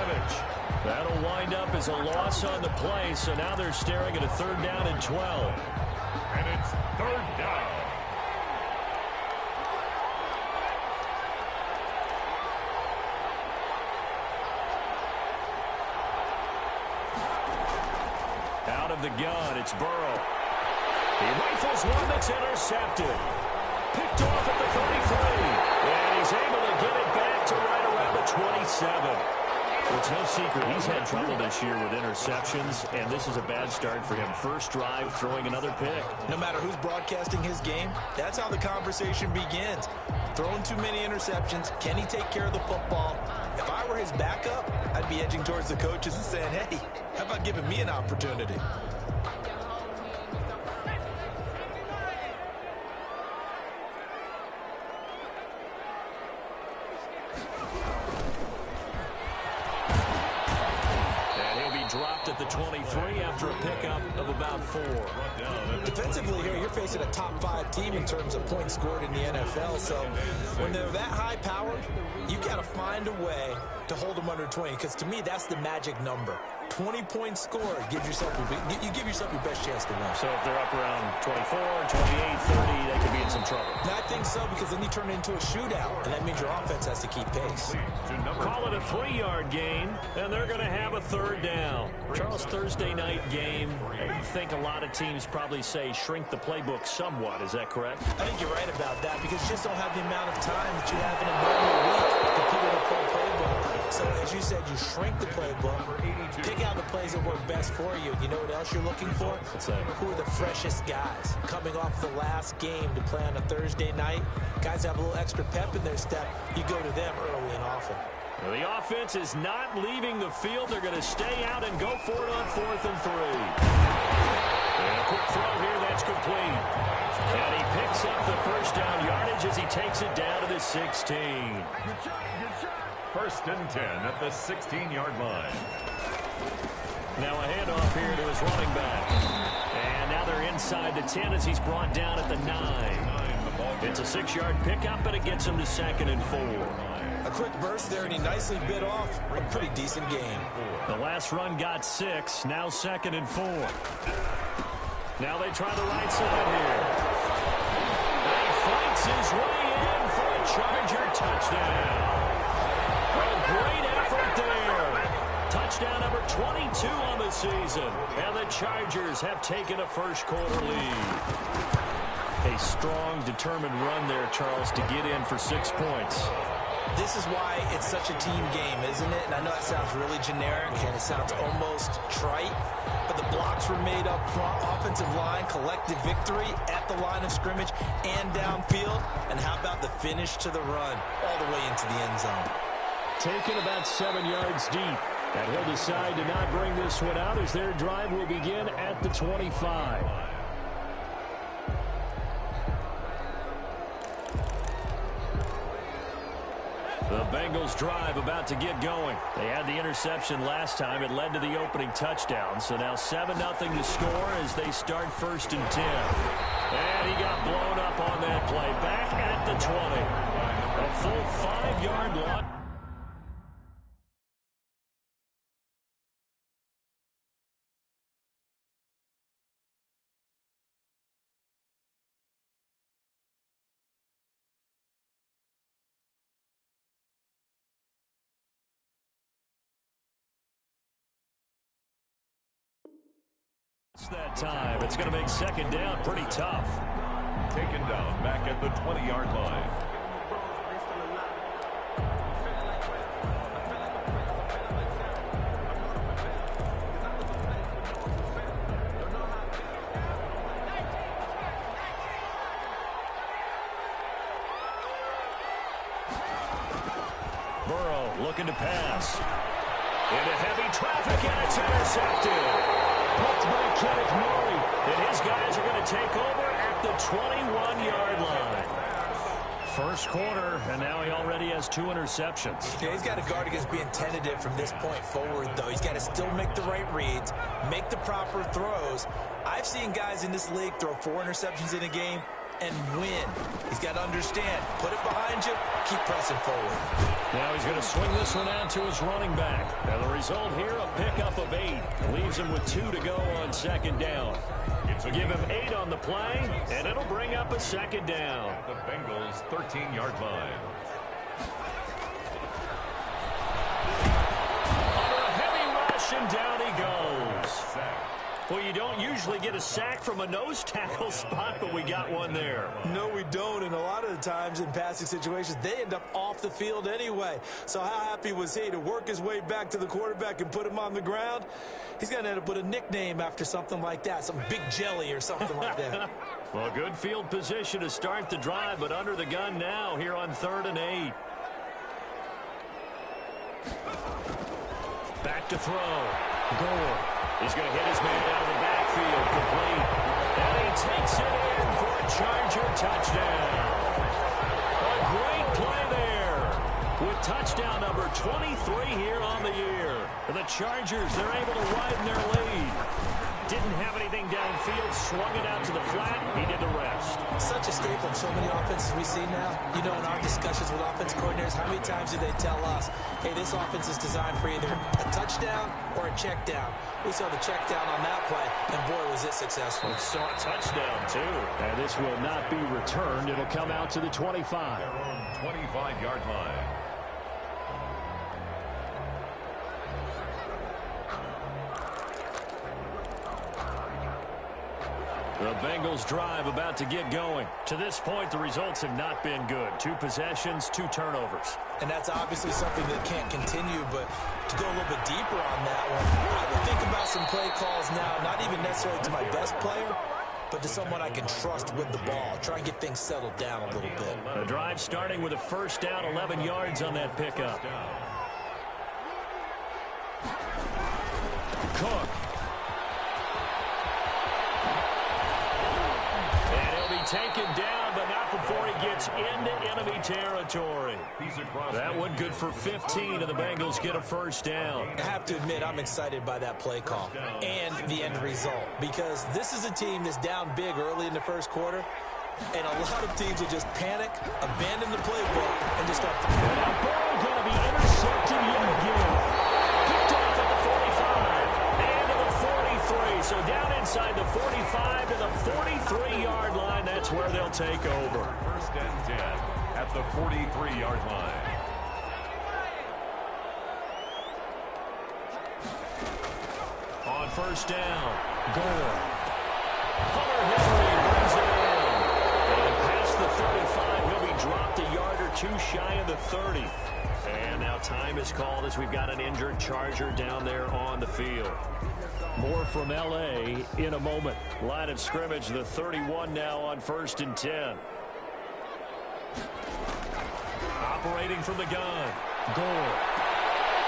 scrimmage. That'll wind up as a loss on the play, so now they're staring at a 3rd down and 12. And it's 3rd down. Out of the gun, it's Burrow. He rifles one that's intercepted. Picked off at the 33. And he's able to get it back to right around the 27. It's no secret he's had trouble this year with interceptions, and this is a bad start for him. First drive, throwing another pick. No matter who's broadcasting his game, that's how the conversation begins. Throwing too many interceptions, can he take care of the football? If I were his backup, I'd be edging towards the coaches and saying, hey, how about giving me an opportunity? Dropped at the 23 after a pickup of about 4. Defensively here, you're facing a top 5 team in terms of points scored in the NFL. So when they're that high powered, you've got to find a way to hold them under 20. Because to me, that's the magic number. 20 points scored gives yourself you give yourself your best chance to win. So if they're up around 24, 28, 30, they could be in some trouble. And I think so, because then you turn it into a shootout, and that means your offense has to keep pace. Call it a 3-yard gain, and they're going to have a 3rd down. Charles, Thursday night game, I think a lot of teams probably say shrink the playbook somewhat. Is that correct? I think you're right about that, because you just don't have the amount of time that you have in a normal week to put in a full playbook. So as you said, you shrink the playbook, pick out the plays that work best for you. You know what else you're looking for? Who are the freshest guys coming off the last game to play on a Thursday night? Guys have a little extra pep in their step. You go to them early and often. Well, the offense is not leaving the field. They're going to stay out and go for it on 4th and 3. And a quick throw here, that's complete. And he picks up the first down yardage as he takes it down to the 16. Good shot. 1st and 10 at the 16-yard line. Now a handoff here to his running back. And now they're inside the 10 as he's brought down at the 9. It's a 6-yard pickup, but it gets him to 2nd and 4. A quick burst there, and he nicely bit off a pretty decent game. The last run got 6, now 2nd and 4. Now they try the right side here. He fights his way in for a Charger touchdown. A great effort there. Touchdown number 22 on the season. And the Chargers have taken a first-quarter lead. A strong, determined run there, Charles, to get in for 6 points. This is why it's such a team game, isn't it? And I know that sounds really generic, and it sounds almost trite, but the blocks were made up front, offensive line, collective victory at the line of scrimmage and downfield. And how about the finish to the run all the way into the end zone? Taken about 7 yards deep. And he'll decide to not bring this one out as their drive will begin at the 25. The Bengals drive about to get going. They had the interception last time. It led to the opening touchdown. So now 7-0 to score as they start 1st and 10. And he got blown up on that play. Back at the 20. A full 5-yard loss. That time. It's going to make 2nd down pretty tough. Taken down back at the 20-yard line. Burrow looking to pass. Into heavy traffic, and it's intercepted. Picked by Kenneth Murray, and his guys are going to take over at the 21-yard line. First quarter, and now he already has 2 interceptions. Yeah, he's got to guard against being tentative from this point forward, though. He's got to still make the right reads, make the proper throws. I've seen guys in this league throw 4 interceptions in a game and win. He's got to understand, put it behind you, keep pressing forward. Now he's going to swing this one out to his running back. And the result here, a pickup of 8. Leaves him with 2 to go on second down. Give him 8 on the play, and it'll bring up a second down. The Bengals' 13-yard line. Under a heavy rush, and down he goes. Well, you don't usually get a sack from a nose tackle spot, but we got one there. No, we don't, and a lot of the times in passing situations, they end up off the field anyway. So how happy was he to work his way back to the quarterback and put him on the ground? He's going to end up with a nickname after something like that, some Big Jelly or something like that. Well, good field position to start the drive, but under the gun now here on 3rd and 8. Back to throw. Gore. He's going to hit his man out of the backfield, complete. And he takes it in for a Charger touchdown. A great play there with touchdown number 23 here on the year. And the Chargers, they're able to widen their lead. Didn't have anything downfield, swung it out to the flat. He did the rest. Such a staple of so many offenses we see now. You know, in our discussions with offense coordinators, how many times do they tell us, hey, this offense is designed for either a touchdown or a check down. We saw the check down on that play, and boy, was it successful. We saw a touchdown, too. And this will not be returned. It'll come out to the 25. Their own 25-yard line. The Bengals drive about to get going. To this point, the results have not been good. 2 possessions, 2 turnovers. And that's obviously something that can't continue, but to go a little bit deeper on that one, I would think about some play calls now, not even necessarily to my best player, but to someone I can trust with the ball. Try and get things settled down a little bit. The drive starting with a first down, 11 yards on that pickup. Cook. Taken down, but not before he gets into enemy territory. That one good for 15, and the Bengals get a first down. I have to admit, I'm excited by that play call and the end result, because this is a team that's down big early in the first quarter, and a lot of teams will just panic, abandon the playbook, and just start fighting. That ball going to be intercepted yet again. Picked off at the 45 and to the 43. So down inside the 45 to the 43-yard line. That's where they'll take over. First and 10 at the 43-yard line. On first down, Gore. Hunter Henry brings it in. And past the 35, he'll be dropped a yard or 2 shy of the 30. And now time is called as we've got an injured Charger down there on the field. More from L.A. in a moment. Line of scrimmage, the 31 now on first and 10. Operating from the gun, Gore.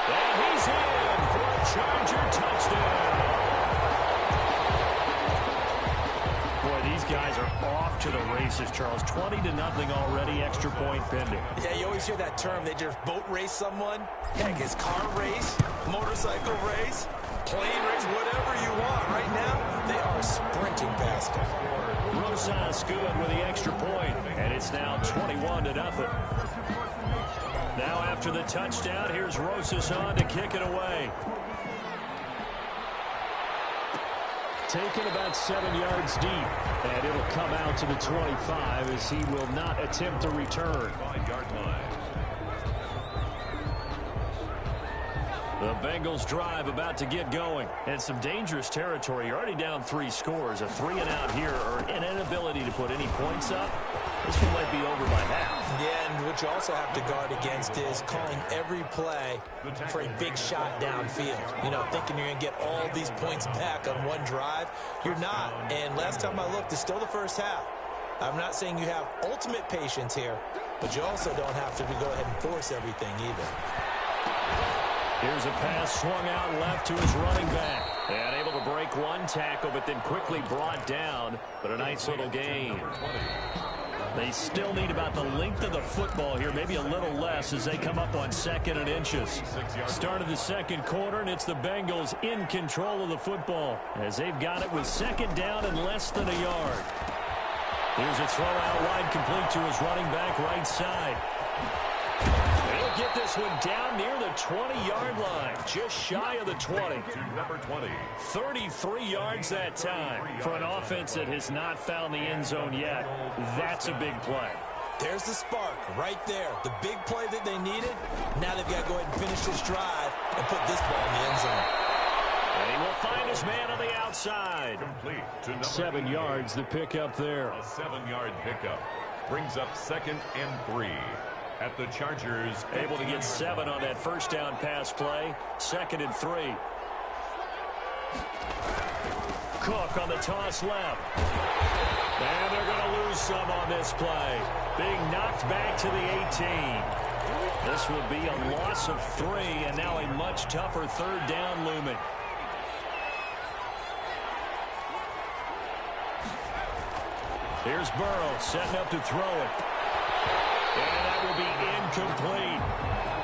And he's in for a Charger touchdown. Boy, these guys are off to the races, Charles. 20-0 already, extra point pending. Yeah, you always hear that term. They just boat race someone. Heck, it's car race, motorcycle race, plane race, whatever you want. Right now, they are sprinting past it. Rosas good with the extra point, and it's now 21-0. Now after the touchdown, here's Rosas on to kick it away. Taken about 7 yards deep, and it'll come out to the 25 as he will not attempt a return. 5-yard line. The Bengals drive about to get going. And some dangerous territory. You're already down 3 scores. A 3-and-out here, or an inability to put any points up. This one might be over by half. Yeah, and what you also have to guard against is calling every play for a big shot downfield. You know, thinking you're going to get all these points back on one drive. You're not. And last time I looked, it's still the first half. I'm not saying you have ultimate patience here, but you also don't have to go ahead and force everything either. Here's a pass swung out left to his running back. And able to break one tackle, but then quickly brought down. But a nice little gain. They still need about the length of the football here, maybe a little less as they come up on 2nd and inches. Start of the second quarter, and it's the Bengals in control of the football as they've got it with 2nd down and less than a yard. Here's a throw out wide, complete to his running back right side. He'll get this one down near the 20-yard line, just shy of the 20. Number 20. 33 yards that time. For an offense that has not found the end zone yet, that's a big play. There's the spark right there. The big play that they needed. Now they've got to go ahead and finish this drive and put this ball in the end zone. And he will find his man on the outside. Complete to number 7 yards, the pickup there. A 7-yard pickup brings up 2nd and 3. At the Chargers, Able to get 7 on that first down pass play. 2nd and 3. Cook on the toss left. And they're going to lose some on this play. Being knocked back to the 18. This will be a loss of 3, and now a much tougher 3rd down looming. Here's Burrow setting up to throw it. And that will be incomplete.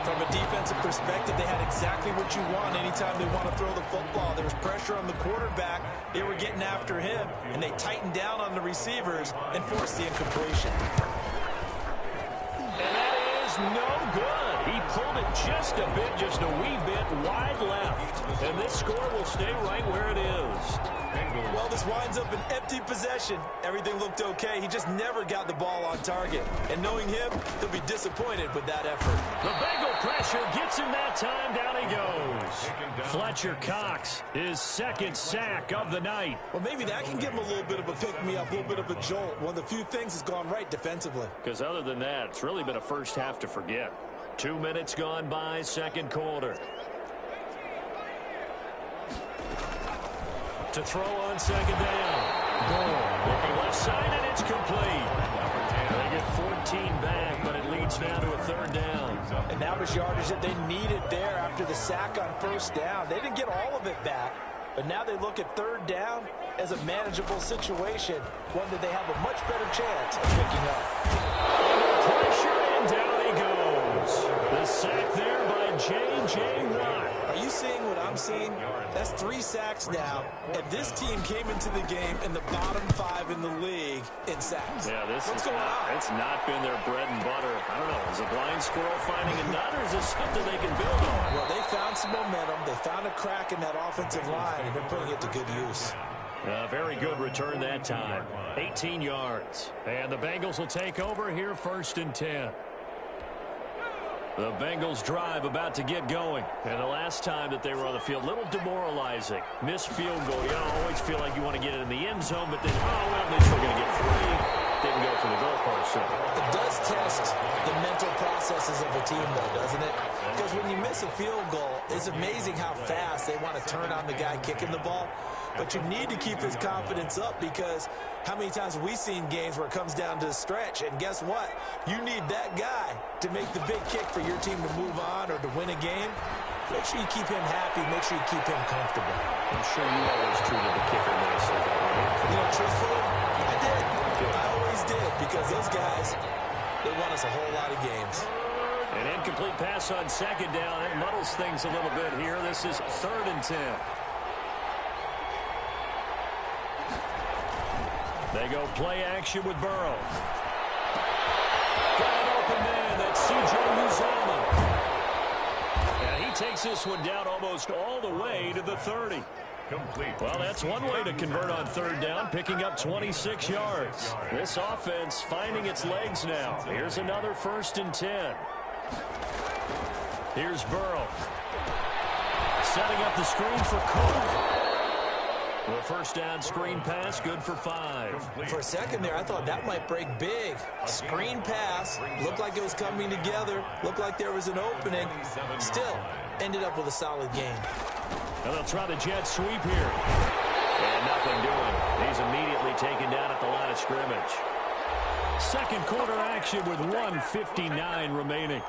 From a defensive perspective, they had exactly what you want anytime they want to throw the football. There was pressure on the quarterback. They were getting after him, and they tightened down on the receivers and forced the incompletion. And that is no good. He pulled it just a bit, just a wee bit wide left. And this score will stay right where it is. Well, this winds up an empty possession. Everything looked okay. He just never got the ball on target. And knowing him, he'll be disappointed with that effort. The Bengal pressure gets him that time. Down he goes. Fletcher Cox, his 2nd sack of the night. Well, maybe that can give him a little bit of a pick-me-up, a little bit of a jolt. One of the few things that's gone right defensively. Because other than that, it's really been a first half to forget. 2 minutes gone by, 2nd quarter. To throw on 2nd down. Goal. Looking left side, and it's complete. They get 14 back, but it leads now to a 3rd down. And that was yardage that they needed there after the sack on 1st down. They didn't get all of it back, but now they look at 3rd down as a manageable situation, one that they have a much better chance of picking up. Pressure, and down he goes. The sack there by J.J. Watt. Are you seeing what I'm seeing? That's 3 sacks now, and this team came into the game in the bottom 5 in the league in sacks. Yeah, What's going on? It's not been their bread and butter. I don't know. Is a blind squirrel finding a nut, or is this something they can build on? Well, they found some momentum. They found a crack in that offensive line, and they're putting it to good use. Very good return that time. 18 yards. And the Bengals will take over here 1st and 10. The Bengals drive about to get going. And the last time that they were on the field, a little demoralizing. Missed field goal. You always feel like you want to get it in the end zone, but then, well, at least we're going to get 3. Didn't go for the goalpost. So it does test the mental processes of a team, though, doesn't it? Because when you miss a field goal, it's amazing how fast they want to turn on the guy kicking the ball. But you need to keep his confidence up, because how many times have we seen games where it comes down to a stretch, and guess what? You need that guy to make the big kick for your team to move on or to win a game. Make sure you keep him happy. Make sure you keep him comfortable. I'm sure you always treated the kicker nicely. You know, truthfully, I did. I always did, because those guys, they won us a whole lot of games. An incomplete pass on 2nd down. It muddles things a little bit here. This is 3rd and 10. They go play action with Burrow. Got an open man. That's C.J. Uzomah. And he takes this one down almost all the way to the 30. Complete. Well, that's one way to convert on 3rd down, picking up 26 yards. This offense finding its legs now. Here's another 1st and 10. Here's Burrow. Setting up the screen for Cook. The 1st down screen pass, good for 5. For a second there, I thought that might break big. Screen pass, looked like it was coming together, looked like there was an opening. Still, ended up with a solid game. And they'll try the jet sweep here. And nothing doing. He's immediately taken down at the line of scrimmage. 2nd quarter action with 1:59 remaining.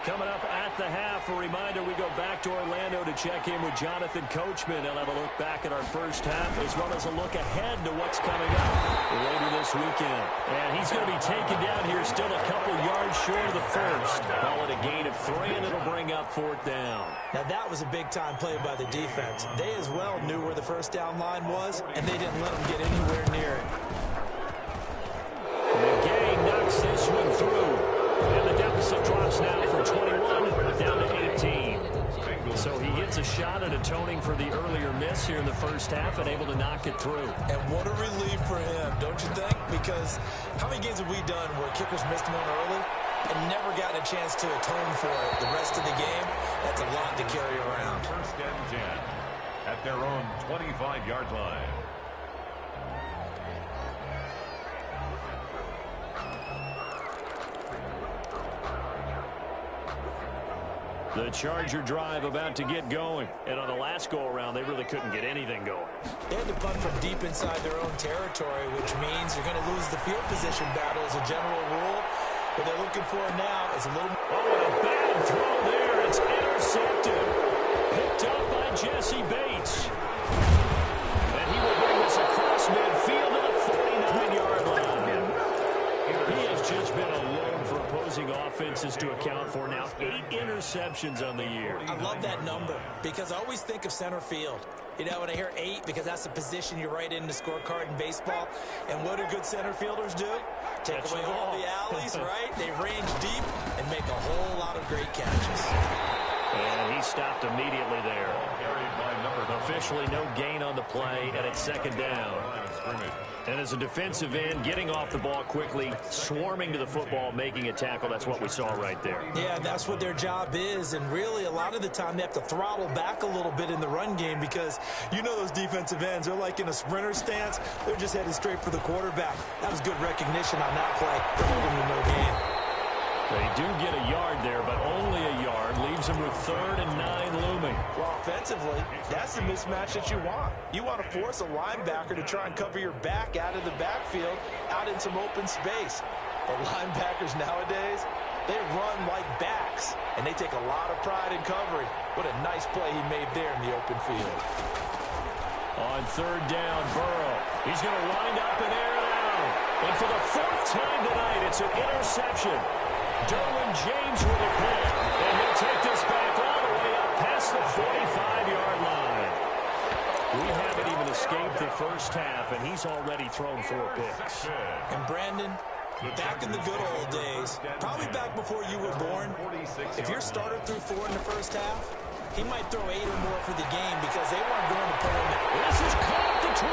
Coming up at the half, a reminder, we go back to Orlando to check in with Jonathan Coachman. He'll have a look back at our first half as well as a look ahead to what's coming up later this weekend. And he's going to be taken down here still a couple yards short of the first. Call it a gain of 3, and it'll bring up 4th down. Now, that was a big-time play by the defense. They as well knew where the first down line was, and they didn't let them get anywhere near it. The gang knocks this one through. And the deficit drops now from 21 down to 18. So he gets a shot at atoning for the earlier miss here in the first half and able to knock it through. And what a relief for him, don't you think? Because how many games have we done where kickers missed one early and never gotten a chance to atone for it the rest of the game? That's a lot to carry around. First and 10 at their own 25-yard line. The Charger drive about to get going. And on the last go-around, they really couldn't get anything going. They had to punt from deep inside their own territory, which means you're going to lose the field position battle as a general rule. What they're looking for now is a little... Oh, and a bad throw there. It's intercepted. Picked up by Jesse Bates. And he will bring this across midfield to the 49-yard line. He has just been alone for opposing offenses to account for now 8 interceptions on the year. I love that number because I always think of center field. You know, when I hear 8, because that's the position you write in the scorecard in baseball. And what do good center fielders do? Take away all the alleys, right? They range deep and make a whole lot of great catches. And he stopped immediately there. Officially no gain on the play, and it's 2nd down. And as a defensive end, getting off the ball quickly, swarming to the football, making a tackle, that's what we saw right there. Yeah, that's what their job is, and really a lot of the time they have to throttle back a little bit in the run game because you know those defensive ends, they're like in a sprinter stance, they're just headed straight for the quarterback. That was good recognition on that play. They're holding to no gain. They do get a yard there, but only a yard. Leaves them with 3rd and 9 looming. Well, offensively, that's the mismatch that you want. You want to force a linebacker to try and cover your back out of the backfield, out in some open space. The linebackers nowadays, they run like backs, and they take a lot of pride in covering. What a nice play he made there in the open field. On 3rd down, Burrow. He's going to wind up and air it out. And for the 4th time tonight, it's an interception. Derwin James with a pick, and he'll take this back all the way up past the 45-yard line. We haven't even escaped the first half, and he's already thrown 4 picks. And Brandon, back in the good old days, probably back before you were born, if your starter threw 4 in the first half, he might throw 8 or more for the game because they weren't going to pull him out. This is caught at the 20.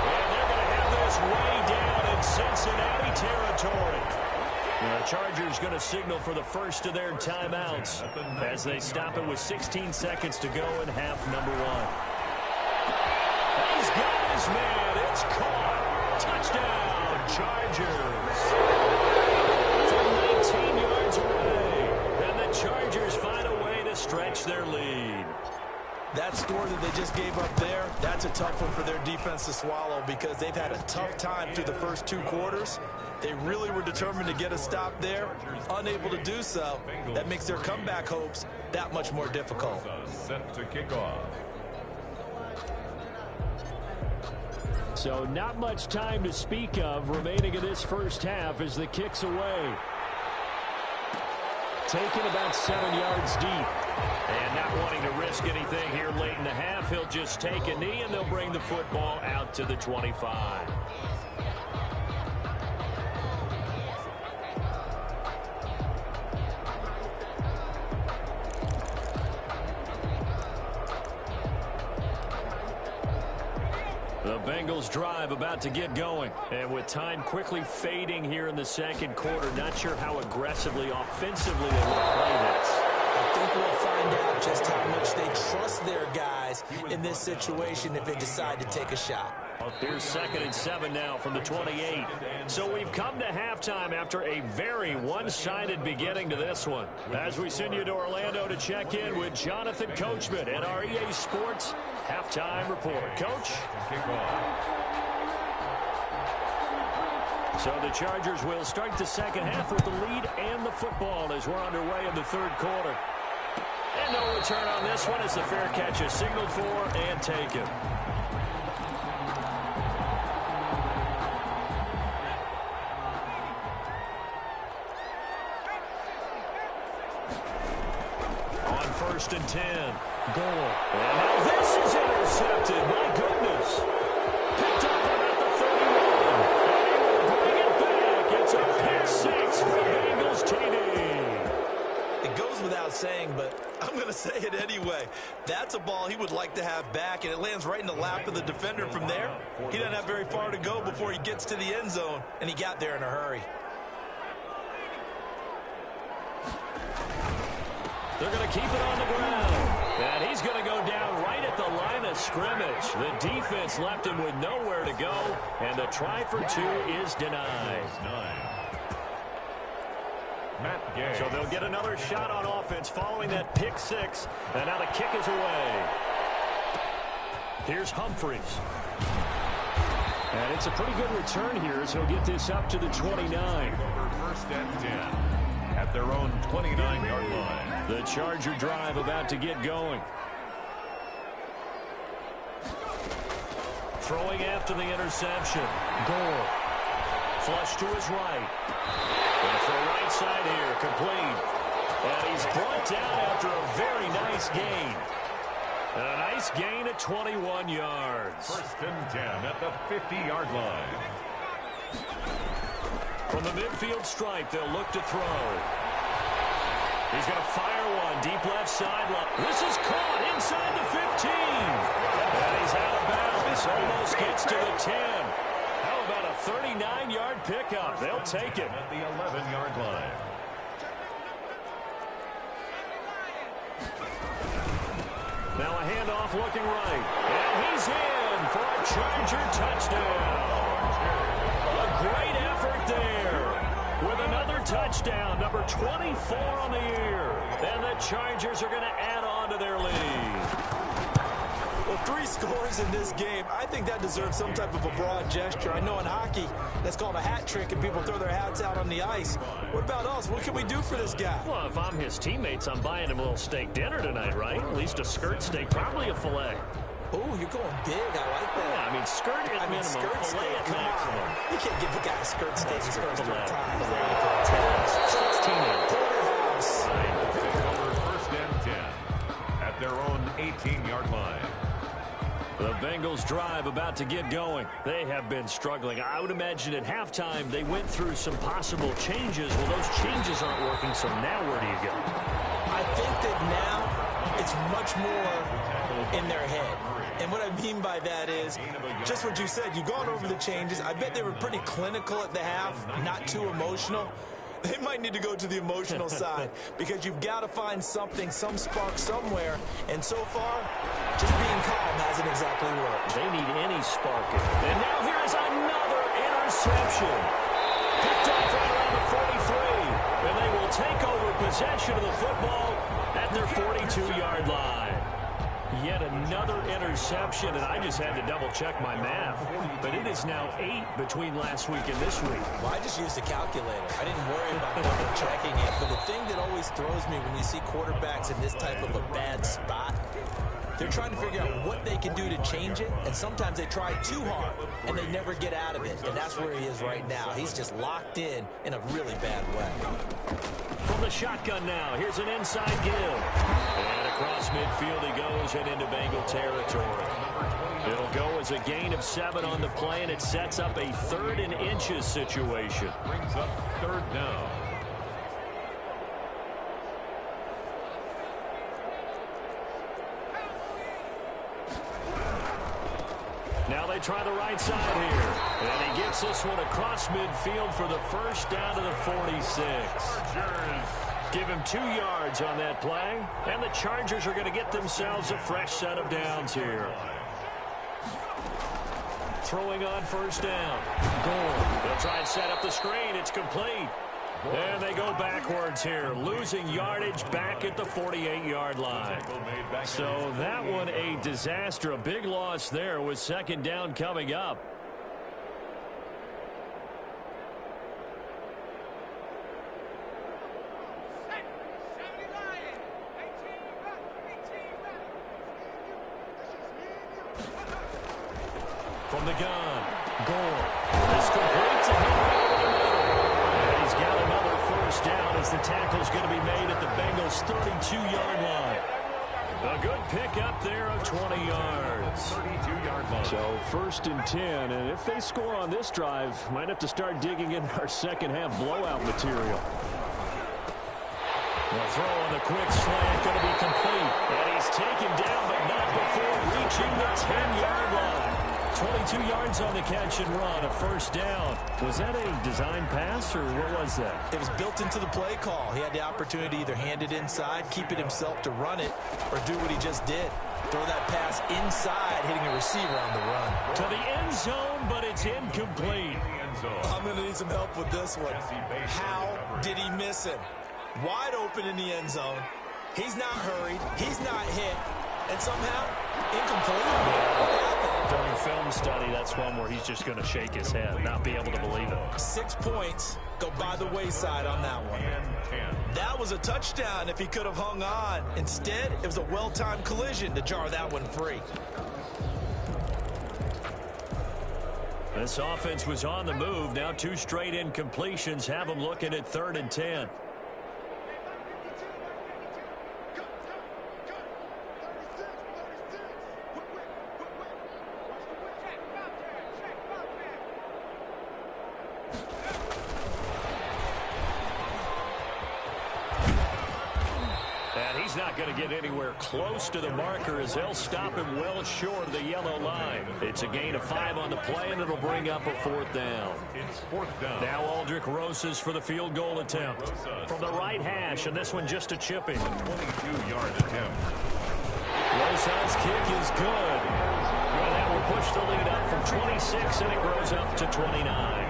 And they're going to have this way down in Cincinnati territory. The Chargers going to signal for the first of their timeouts as they stop it with 16 seconds to go in half number 1. He's got his man. It's caught. Touchdown, Chargers. From 19 yards away. And the Chargers find a way to stretch their lead. That score that they just gave up there, that's a tough one for their defense to swallow because they've had a tough time through the first 2 quarters. They really were determined to get a stop there, unable to do so. That makes their comeback hopes that much more difficult. Set to kick off. So not much time to speak of remaining in this first half as the kick's away. Taken about 7 yards deep. And not wanting to risk anything here late in the half, he'll just take a knee and they'll bring the football out to the 25. The Bengals drive about to get going. And with time quickly fading here in the second quarter, not sure how aggressively, offensively they will play this. I think we'll find out just how much they trust their guys in this situation if they decide to take a shot. Here's 2nd and 7 now from the 28. So we've come to halftime after a very one-sided beginning to this one. As we send you to Orlando to check in with Jonathan Coachman at our EA Sports Halftime Report. Coach? So the Chargers will start the second half with the lead and the football as we're underway in the third quarter. And no return on this one as the fair catch is signaled for and taken. On 1st and 10. Goal. And now this is intercepted. My goodness. Picked up about the 31. And they will bring it back. It's a pick six for Bengals TD. It goes without saying, but I'm going to say it anyway. That's a ball he would like to have back, and it lands right in the lap of the defender from there. He doesn't have very far to go before he gets to the end zone, and he got there in a hurry. They're going to keep it on the ground. And he's going to go down right at the line of scrimmage. The defense left him with nowhere to go, and the try for two is denied. So they'll get another shot on offense following that pick six. And now the kick is away. Here's Humphries. And it's a pretty good return here, so he'll get this up to the 29. First and 10 at their own 29-yard line. The Charger drive about to get going. Throwing after the interception. Gore. Flush to his right. And for right side here, complete. And he's brought down after a very nice gain. And a nice gain at 21 yards. First and 10 at the 50-yard line. From the midfield stripe, they'll look to throw. He's going to fire one deep left sideline. This is caught inside the 15. And he's out of bounds. Almost gets to the 10. How about a 39-yard pickup? They'll take it. At the 11-yard line. Now a handoff looking right. And he's in for a Charger touchdown. A great effort there. With another touchdown, number 24 on the year. And the Chargers are going to add on to their lead. Well, 3 scores in this game. I think that deserves some type of a broad gesture. I know in hockey, that's called a hat trick, and people throw their hats out on the ice. What about us? What can we do for this guy? Well, if I'm his teammates, I'm buying him a little steak dinner tonight, right? At least a skirt steak, probably a filet. Oh, you're going big. I like that. Yeah, I mean, skirt at minimum, skirt filet steak, at come maximum. on. You can't give the guy a skirt steak his first Filet. time. 16 Porterhouse. Over first and 10 at their own 18-yard line. The Bengals drive about to get going. They have been struggling. I would imagine at halftime they went through some possible changes. Well, those changes aren't working, so now where do you go? I think that now it's much more in their head. And what I mean by that is just what you said. You've gone over the changes. I bet they were pretty clinical at the half, not too emotional. They might need to go to the emotional side because you've got to find something, some spark somewhere. And so far, just being calm hasn't exactly worked. They need any spark. And now here is another interception. Picked off right around the 43. And they will take over possession of the football at their 42-yard line. Yet another interception, and I just had to double-check my math. But it is now 8 between last week and this week. Well, I just used a calculator. I didn't worry about double-checking it. But the thing that always throws me when you see quarterbacks in this type of a bad spot, they're trying to figure out what they can do to change it, and sometimes they try too hard, and they never get out of it. And that's where he is right now. He's just locked in a really bad way. From the shotgun now, here's an inside give. And across midfield he goes and into Bengal territory. It'll go as a gain of 7 on the play, and it sets up a 3rd and inches situation. Brings up 3rd down. Now they try the right side here. And he gets this one across midfield for the first down to the 46. Give him 2 yards on that play. And the Chargers are going to get themselves a fresh set of downs here. Throwing on first down. Goal. They'll try and set up the screen. It's complete. And they go backwards here, losing yardage back at the 48-yard line. So that one a disaster, a big loss there with 2nd down coming up. from the gun. Gore. This completes a hit over the middle. And he's got another first down as the tackle's going to be made at the Bengals' 32-yard line. A good pick up there of 20 yards. 32-yard line. So 1st and 10, and if they score on this drive, might have to start digging in our second-half blowout material. The throw on the quick slant going to be complete. And he's taken down, but not before reaching the 10-yard line. 22 yards on the catch and run, a first down. Was that a design pass, or what was that? It was built into the play call. He had the opportunity to either hand it inside, keep it himself to run it, or do what he just did. Throw that pass inside, hitting a receiver on the run. To the end zone, but it's incomplete. I'm going to need some help with this one. How did he miss him? Wide open in the end zone. He's not hurried. He's not hit. And somehow, incomplete. What happened? During film study, that's one where he's just going to shake his head, not be able to believe it. 6 points go by the wayside on that one. That was a touchdown if he could have hung on. Instead, it was a well-timed collision to jar that one free. This offense was on the move. Now 2 straight incompletions have them looking at 3rd and 10. He's not going to get anywhere close to the marker as they'll stop him well short of the yellow line. It's a gain of 5 on the play, and it'll bring up a 4th down. It's 4th down. Now Aldrich Rosas for the field goal attempt. From the right hash, and this one just a chipping. 22-yard attempt. Rosas' kick is good. Well, that will push the lead up from 26, and it grows up to 29.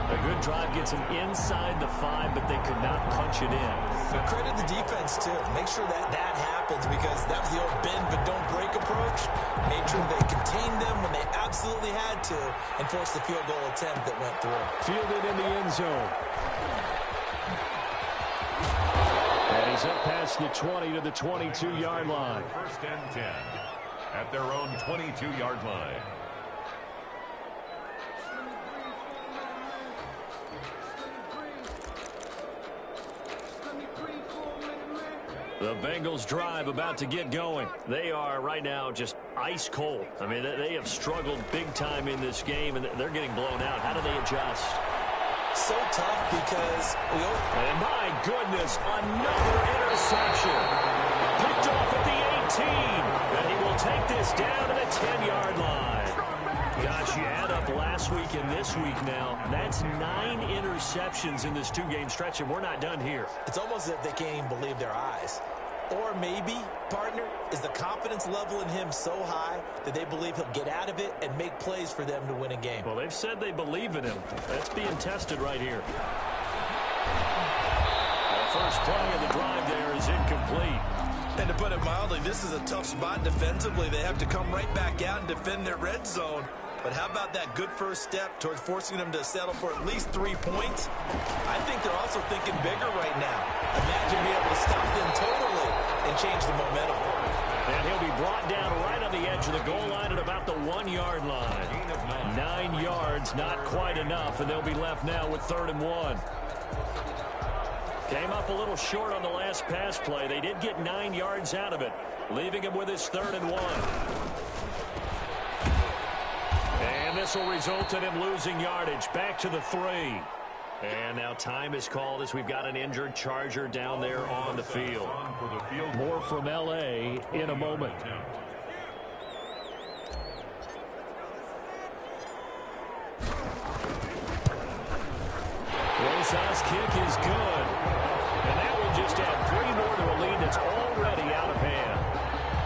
A good drive gets them inside the 5, but they could not punch it in. But credit the defense, too. Make sure that happens, because that was the old bend but don't break approach. Made sure they contained them when they absolutely had to and forced the field goal attempt that went through. Fielded in the end zone. And he's up past the 20 to the 22-yard line. 1st and 10 at their own 22-yard line. The Bengals drive about to get going. They are right now just ice cold. I mean, they have struggled big time in this game, and they're getting blown out. How do they adjust? So tough because and my goodness, another interception. Picked off at the 18. And he will take this down to the 10-yard line. Gosh, you add up last week and this week now. That's 9 interceptions in this 2-game stretch, and we're not done here. It's almost as if they can't even believe their eyes. Or maybe, partner, is the confidence level in him so high that they believe he'll get out of it and make plays for them to win a game. Well, they've said they believe in him. That's being tested right here. The first play of the drive there is incomplete. And to put it mildly, this is a tough spot defensively. They have to come right back out and defend their red zone. But how about that good first step towards forcing them to settle for at least 3 points? I think they're also thinking bigger right now. Imagine being able to stop them totally and change the momentum. And he'll be brought down right on the edge of the goal line at about the 1-yard line. 9 yards, not quite enough, and they'll be left now with 3rd and 1. Came up a little short on the last pass play. They did get 9 yards out of it, leaving him with his 3rd and 1. And this will result in him losing yardage back to the 3. And now time is called as we've got an injured Charger down there on the field. More from L.A. in a moment. Rosas' kick is good. And that will just add 3 more to a lead that's already out of hand.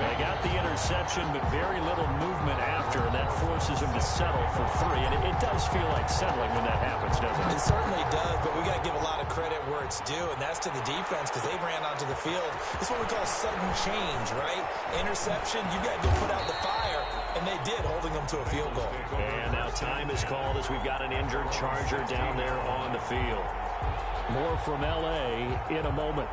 They got the interception, but very little movement after, and that forces him to settle for 3. And it does feel like settling when that happens, doesn't it? It certainly does, but we got to give a lot of credit where it's due, and that's to the defense because they ran onto the field. It's what we call sudden change, right? Interception, you got to go put out the fire, and they did, holding them to a field goal. And now time is called as we've got an injured Charger down there on the field. More from L.A. in a moment.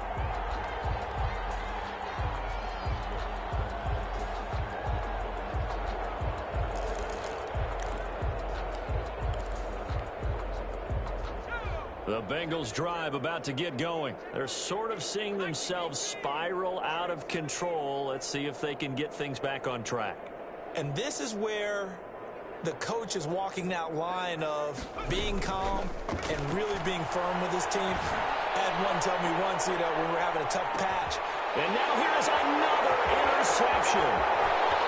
The Bengals drive about to get going. They're sort of seeing themselves spiral out of control. Let's see if they can get things back on track. And this is where the coach is walking that line of being calm and really being firm with his team. I had one tell me once, when we were having a tough patch. And now here's another interception.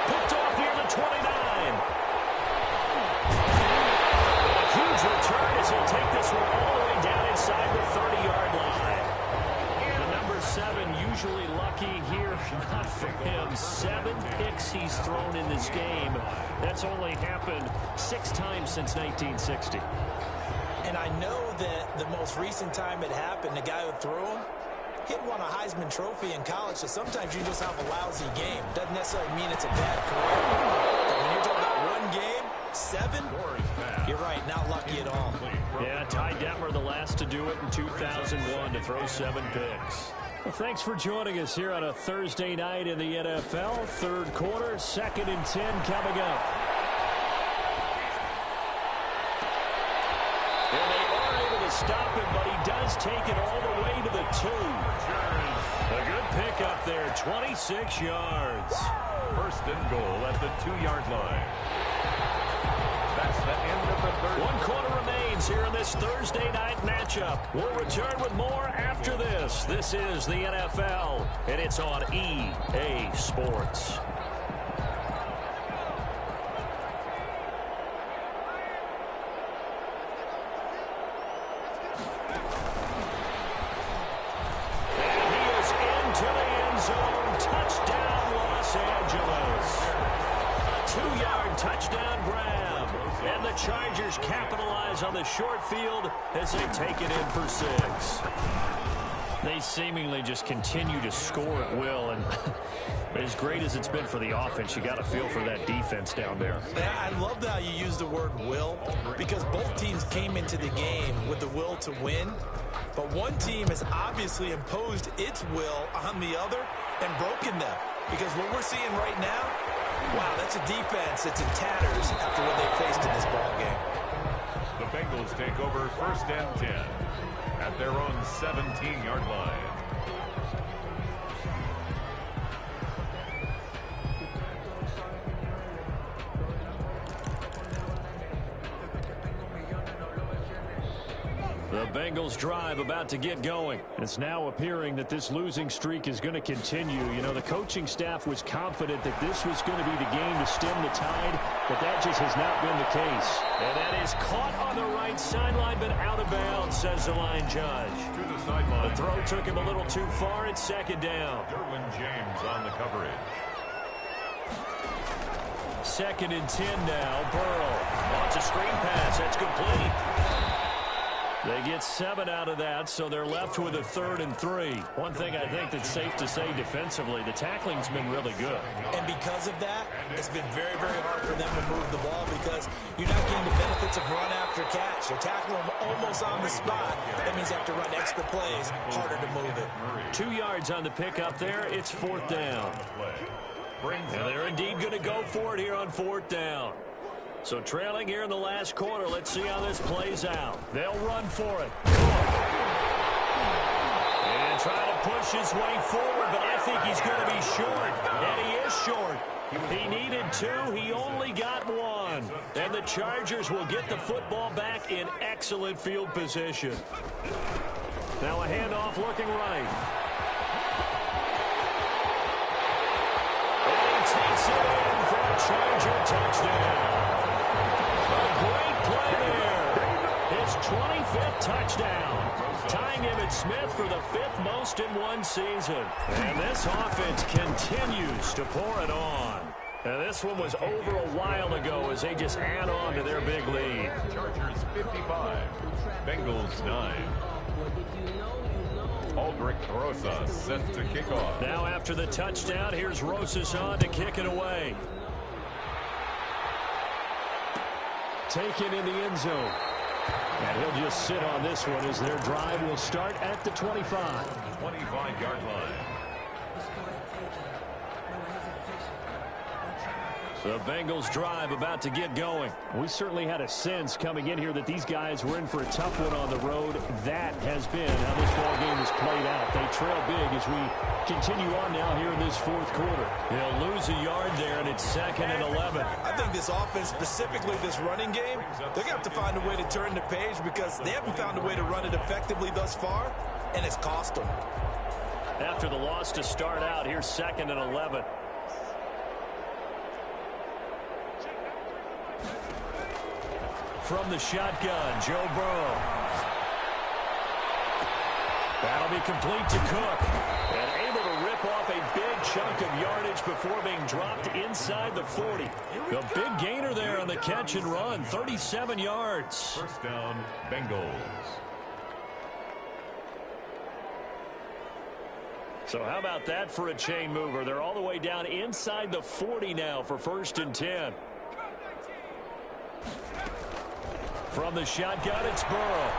Picked off near the 29. A huge return as he'll take this one all the way down inside the 30-yard line. The number 7 usually lucky here. Not for him. 7 picks he's thrown in this game. That's only happened 6 times since 1960. And I know that the most recent time it happened, the guy who threw him, he won a Heisman Trophy in college, so sometimes you just have a lousy game. Doesn't necessarily mean it's a bad career. But when you're talking about one game, 7, you're right, not lucky at all. Yeah, Ty Detmer, the last to do it in 2001, to throw 7 picks. Well, thanks for joining us here on a Thursday night in the NFL. Third quarter, 2nd and 10 coming up. And they are able to stop him, but he does take it all the way to the 2. A good pick up there, 26 yards. First and goal at the 2-yard line. That's the end of the third. 1 quarter remains here in this Thursday night matchup. We'll return with more after this. This is the NFL, and it's on EA Sports. And he is into the end zone. Touchdown, Los Angeles. A 2-yard touchdown grab. And the Chargers capitalize on the short field as they take it in for 6. They seemingly just continue to score at will. And as great as it's been for the offense, you got to feel for that defense down there. Yeah, I love how you use the word will, because both teams came into the game with the will to win. But one team has obviously imposed its will on the other and broken them. Because what we're seeing right now, wow, that's a defense that's in tatters after what they faced in this ballgame. The Bengals take over 1st and 10 at their own 17-yard line. The Bengals drive about to get going. It's now appearing that this losing streak is going to continue. You know, the coaching staff was confident that this was going to be the game to stem the tide, but that just has not been the case. And that is caught on the right sideline, but out of bounds, says the line judge. To the sideline. The throw took him a little too far. It's 2nd down. Derwin James on the coverage. 2nd and 10 now. Burrow. Oh, it's a screen pass. That's complete. They get 7 out of that, so they're left with a 3rd and 3. One thing I think that's safe to say defensively, the tackling's been really good. And because of that, it's been very, very hard for them to move the ball because you're not getting the benefits of run after catch. You're tackling them almost on the spot. That means you have to run extra plays, harder to move it. 2 yards on the pickup there. It's 4th down. And they're indeed going to go for it here on 4th down. So trailing here in the last quarter, let's see how this plays out. They'll run for it. And try to push his way forward, but I think he's going to be short. And he is short. He needed 2. He only got 1. And the Chargers will get the football back in excellent field position. Now a handoff looking right. And he takes it in for a Charger touchdown. Great play there. His 25th touchdown. Tying Emmitt Smith for the 5th most in one season. And this offense continues to pour it on. And this one was over a while ago as they just add on to their big lead. Chargers 55, Bengals 9. Aldrich Rosas set to kick off. Now after the touchdown, here's Rosas on to kick it away. Taken in the end zone. And he'll just sit on this one as their drive will start at the 25. 25-yard line. The Bengals drive about to get going. We certainly had a sense coming in here that these guys were in for a tough one on the road. That has been how this ball game has played out. They trail big as we continue on now here in this fourth quarter. They'll lose a yard there, and it's 2nd and 11. I think this offense, specifically this running game, they're going to have to find a way to turn the page because they haven't found a way to run it effectively thus far, and it's cost them. After the loss to start out, here's 2nd and 11. From the shotgun, Joe Burrow. That'll be complete to Cook. And able to rip off a big chunk of yardage before being dropped inside the 40. The big gainer there on the catch and run, 37 yards. First down, Bengals. So how about that for a chain mover? They're all the way down inside the 40 now for 1st and 10. From the shotgun, it's Burrow.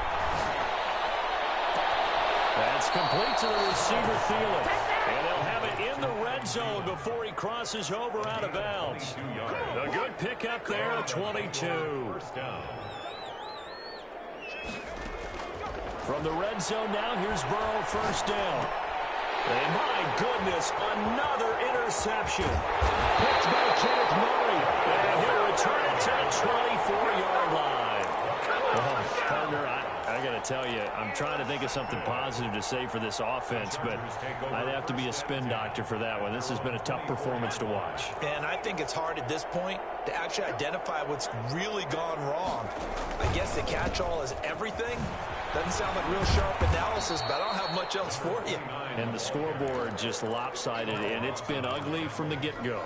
That's complete to the receiver, Thielen. And they'll have it in the red zone before he crosses over out of bounds. A good pickup there at 22. From the red zone now, here's Burrow, 1st down. And my goodness, another interception. Picked by Kenneth Murray. And he'll return it to the 24-yard line. Partner, I got to tell you, I'm trying to think of something positive to say for this offense, but I'd have to be a spin doctor for that one. This has been a tough performance to watch. And I think it's hard at this point to actually identify what's really gone wrong. I guess the catch-all is everything. Doesn't sound like real sharp analysis, but I don't have much else for you. And the scoreboard just lopsided, and it's been ugly from the get-go.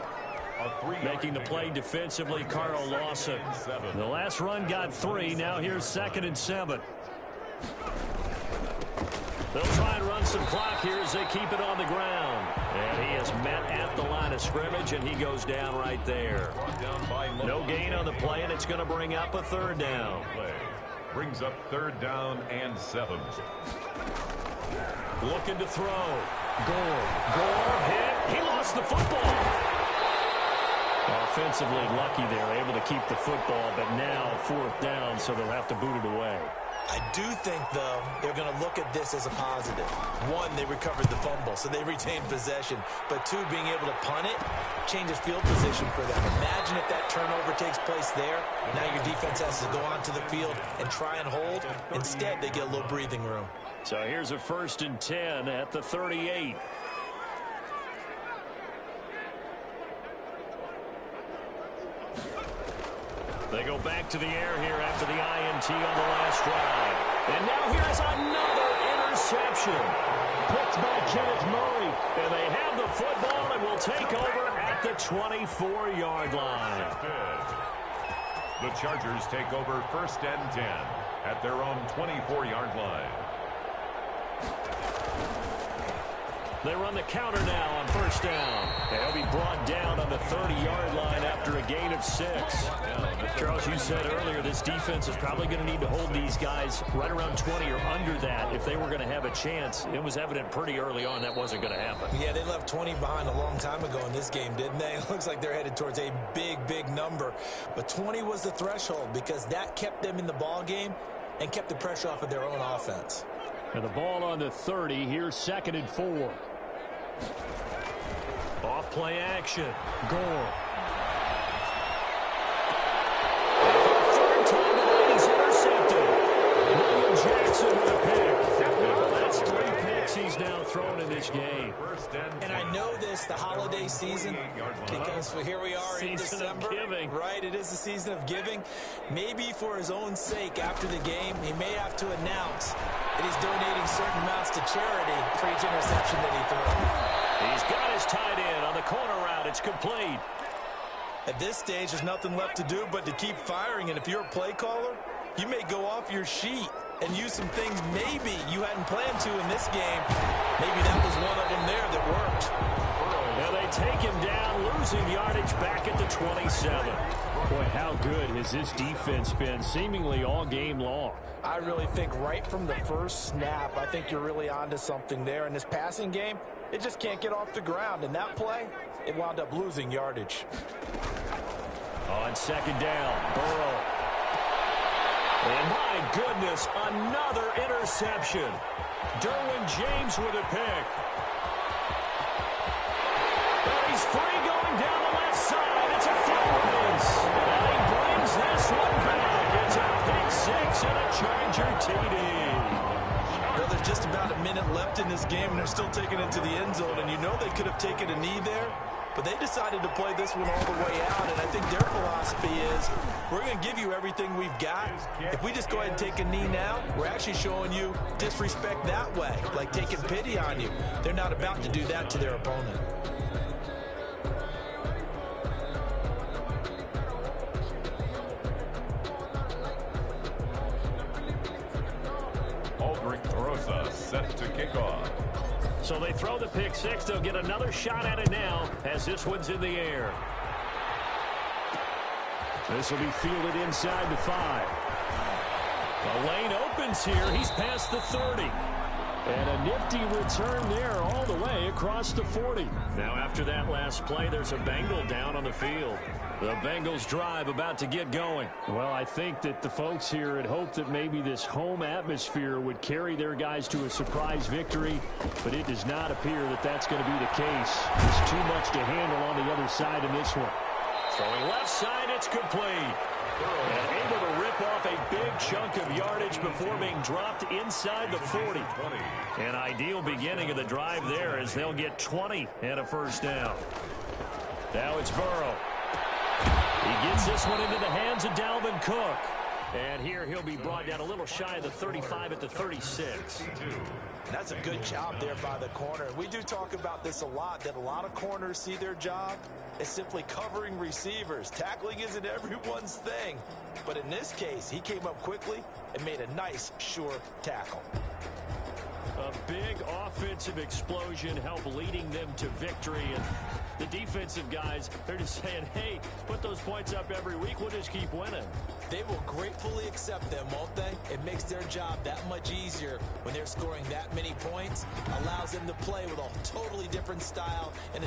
Making the play defensively, Carl Lawson. The last run got 3. Now here's 2nd and 7. They'll try and run some clock here as they keep it on the ground. And he is met at the line of scrimmage, and he goes down right there. No gain on the play, and it's going to bring up a 3rd down. Brings up 3rd down and 7. Looking to throw. Gore hit. He lost the football. Offensively lucky they're able to keep the football, but now 4th down, so they'll have to boot it away. I do think, though, they're going to look at this as a positive. 1, they recovered the fumble, so they retained possession. But 2, being able to punt it changes field position for them. Imagine if that turnover takes place there. Now your defense has to go onto the field and try and hold. Instead, they get a little breathing room. So here's a 1st and 10 at the 38. They go back to the air here after the INT on the last drive. And now here's another interception. Picked by Kenneth Murray. And they have the football and will take over at the 24-yard line. The Chargers take over 1st and 10 at their own 24-yard line. They run the counter now on 1st down. They'll be brought down on the 30-yard line after a gain of 6. Charles, you said earlier this defense is probably going to need to hold these guys right around 20 or under that if they were going to have a chance. It was evident pretty early on that wasn't going to happen. Yeah, they left 20 behind a long time ago in this game, didn't they? It looks like they're headed towards a big, big number. But 20 was the threshold because that kept them in the ball game and kept the pressure off of their own offense. And the ball on the 30. Here's 2nd and 4. Off play action. Gore. Third time tonight he's intercepted. William Jackson with a pick. That's 3 picks he's now thrown in this game. And I know this, the holiday season, because here we are in December. Giving. Right, it is the season of giving. Maybe for his own sake after the game, he may have to announce that he's donating certain amounts to charity for each interception that he throws. He's got his tight end on the corner route. It's complete. At this stage, there's nothing left to do but to keep firing. And if you're a play caller, you may go off your sheet and use some things maybe you hadn't planned to in this game. Maybe that was one of them there that worked. Now they take him down, losing yardage back at the 27. Boy, how good has this defense been seemingly all game long? I really think right from the first snap, I think you're really onto something there. In this passing game, it just can't get off the ground. And that play, it wound up losing yardage. On second down, Burrow. And my goodness, another interception. Derwin James with a pick. And he's free going down the left side. It's a foot race. And he brings this one back. It's a pick six and a Charger TD. Well, there's just about a minute left in this game, and they're still taking it to the end zone. And you know they could have taken a knee there, but they decided to play this one all the way out. And I think their philosophy is, we're going to give you everything we've got. If we just go ahead and take a knee now, we're actually showing you disrespect that way, like taking pity on you. They're not about to do that to their opponent. Set to kick off. So they throw the pick six. They'll get another shot at it now as this one's in the air. This will be fielded inside the 5. The lane opens here. He's past the 30. And a nifty return there all the way across the 40. Now after that last play, there's a Bengal down on the field. The Bengals drive about to get going. Well, I think that the folks here had hoped that maybe this home atmosphere would carry their guys to a surprise victory, but it does not appear that that's going to be the case. There's too much to handle on the other side in this one. Throwing left side, it's complete. And able to rip off a big chunk of yardage before being dropped inside the 40. An ideal beginning of the drive there as they'll get 20 and a first down. Now it's Burrow. He gets this one into the hands of Dalvin Cook. And here he'll be brought down a little shy of the 35 at the 36. That's a good job there by the corner. We do talk about this a lot, that a lot of corners see their job as simply covering receivers. Tackling isn't everyone's thing. But in this case, he came up quickly and made a nice, sure tackle. A big offensive explosion helped leading them to victory. And the defensive guys, they're just saying, hey, put those points up every week. We'll just keep winning. They will gratefully accept them, won't they? It makes their job that much easier when they're scoring that many points. Allows them to play with a totally different style and a